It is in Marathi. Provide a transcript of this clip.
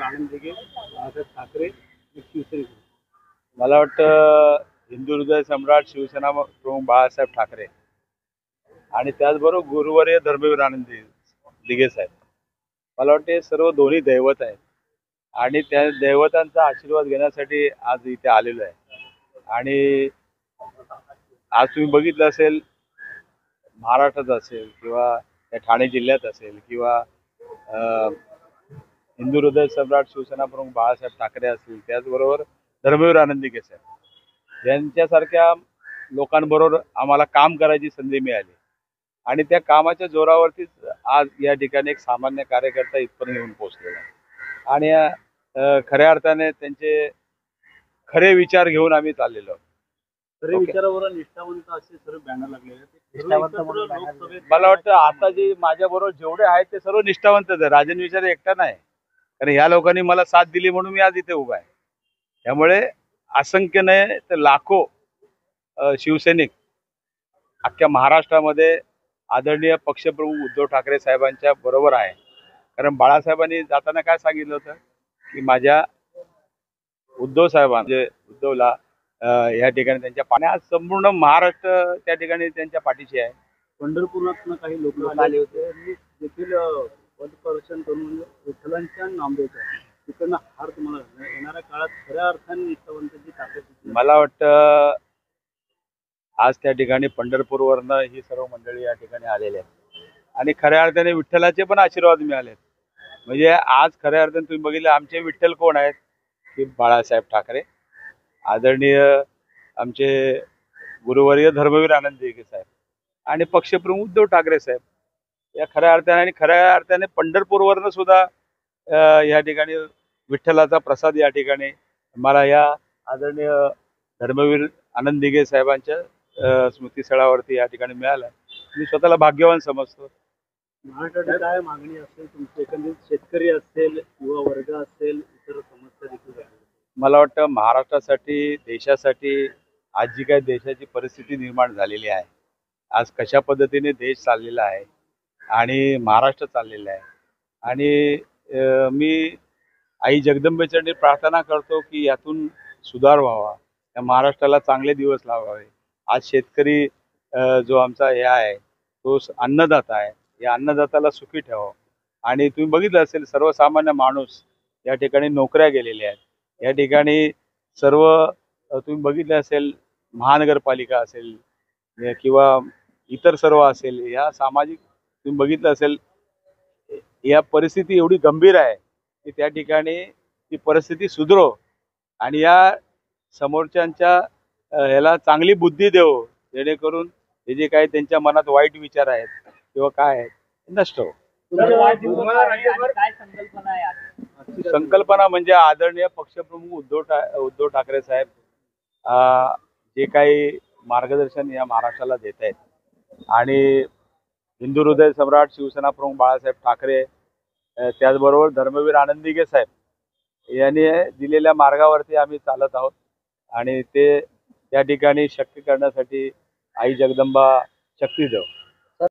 आनंद दिघे, बाळासाहेब ठाकरे, शिवसेना. मला वाटतं हिंदू हृदय सम्राट शिवसेना प्रमुख बाळासाहेब ठाकरे आणि त्याचबरोबर गुरुवर्य धर्मवीर आनंद दिघे साहेब, मला वाटते सर्व दोन्ही दैवत आहेत आणि त्या दैवतांचा आशीर्वाद घेण्यासाठी आज इथे आलेलो आहे. आणि आज तुम्ही बघितलं असेल, महाराष्ट्रात असेल किंवा ठाणे जिल्ह्यात असेल किंवा हिंदू हृदय सम्राट शिवसेना प्रमुख बाळासाहेब ठाकरे असतील, त्याचबरोबर धर्मवीर आनंद दिघे साहेब यांच्यासारख्या लोकांबरोबर आम्हाला काम करायची संधी मिळाली आणि त्या कामाच्या जोरावरतीच आज या ठिकाणी एक सामान्य कार्यकर्ता इथपर्यंत येऊन पोहोचलेला आहे आणि खऱ्या अर्थाने त्यांचे खरे विचार घेऊन आम्ही चाललेलो आहोत. खरे विचारावर निष्ठावंत असे सर्व बॅनर लागलेले. मला वाटतं आता जे माझ्या बरोबर जेवढे आहेत ते सर्व निष्ठावंतच आहे. राजन विचारे एकटा नाही, कारण या लोकांनी मला साथ दिली म्हणून मी आज इथे उभा आहे. त्यामुळे असंख्य नाही तर लाखो शिवसैनिक अख्ख्या महाराष्ट्रामध्ये आदरणीय पक्षप्रमुख उद्धव ठाकरे साहेबांच्या बरोबर आहे. कारण बाळासाहेबांनी जाताना काय सांगितलं होतं की माझ्या उद्धव साहेबांचे उद्धवला या ठिकाणी त्यांच्या पाण्यात संपूर्ण महाराष्ट्र त्या ठिकाणी त्यांच्या पाठीशी आहे. पंढरपुरात काही लोक आले होते देखील पदप्रदर्शन करून विठ्ठलांच्या नामदेवच्या तिकडनं हार तुम्हाला येणाऱ्या काळात खऱ्या अर्थाने निष्ठावंतांची ताकद. मला वाटतं आज त्या ठिकाणी पंढरपूरवरनं ही सर्व मंडळी या ठिकाणी आलेली आहेत आणि खऱ्या अर्थाने विठ्ठलाचे पण आशीर्वाद मिळालेत. म्हणजे आज खऱ्या अर्थाने तुम्ही बघितलं आमचे विठ्ठल कोण आहेत की बाळासाहेब ठाकरे, आदरणीय आमचे गुरुवर्य धर्मवीर आनंद दिघे साहेब आणि पक्षप्रमुख उद्धव ठाकरे साहेब या खऱ्या अर्थाने आणि खऱ्या अर्थाने पंढरपूरवरनं सुद्धा या ठिकाणी विठ्ठलाचा प्रसाद या ठिकाणी मला या आदरणीय धर्मवीर आनंद दिघे साहेबांच्या स्मृतीस्थळावरती या ठिकाणी मिळाला. मी स्वतःला भाग्यवान समजतो. महाराष्ट्रात काय मागणी असेल तुमची, एकंदरीत शेतकरी असेल, युवा वर्ग असेल, इतर समस्या देखील मला वाटतं महाराष्ट्रासाठी देशासाठी आज जी काही देशाची परिस्थिती निर्माण झालेली आहे, आज कशा पद्धतीने देश चाललेला आहे आणि महाराष्ट्र चाललेला आहे आणि मी आई जगदंबेचरणी प्रार्थना करतो की यातून सुधार व्हावा, या महाराष्ट्राला चांगले दिवस लावावे. आज शेतकरी जो आमचा हे आहे तो अन्नदाता आहे, या अन्नदाताला सुखी ठेवावं. आणि तुम्ही बघितलं असेल सर्वसामान्य माणूस या ठिकाणी नोकऱ्या गेलेल्या आहेत. या ठिकाणी सर्व तुम्ही बघितलं असेल महानगरपालिका असेल किंवा इतर सर्व असेल, या सामाजिक तुम्ही बघितलं असेल या परिस्थिती एवढी गंभीर आहे की त्या ठिकाणी ती परिस्थिती सुधरो आणि या समोरच्यांच्या ह्याला चांगली बुद्धी देव, जेणेकरून हे जे काही त्यांच्या मनात वाईट विचार आहेत किंवा काय आहेत ते नष्ट हो. संकल्पना म्हणजे आदरणीय पक्षप्रमुख उद्धव ठाकरे साहेब जे काही मार्गदर्शन या महाराष्ट्राला देत आहेत आणि हिंदू हृदय सम्राट शिवसेना प्रमुख बाळासाहेब ठाकरे, त्याचबरोबर धर्मवीर आनंद दिघे साहेब यांनी दिलेल्या मार्गावरती आम्ही चालत आहोत आणि ते त्या ठिकाणी शक्य करण्यासाठी आई जगदंबा शक्ती देव.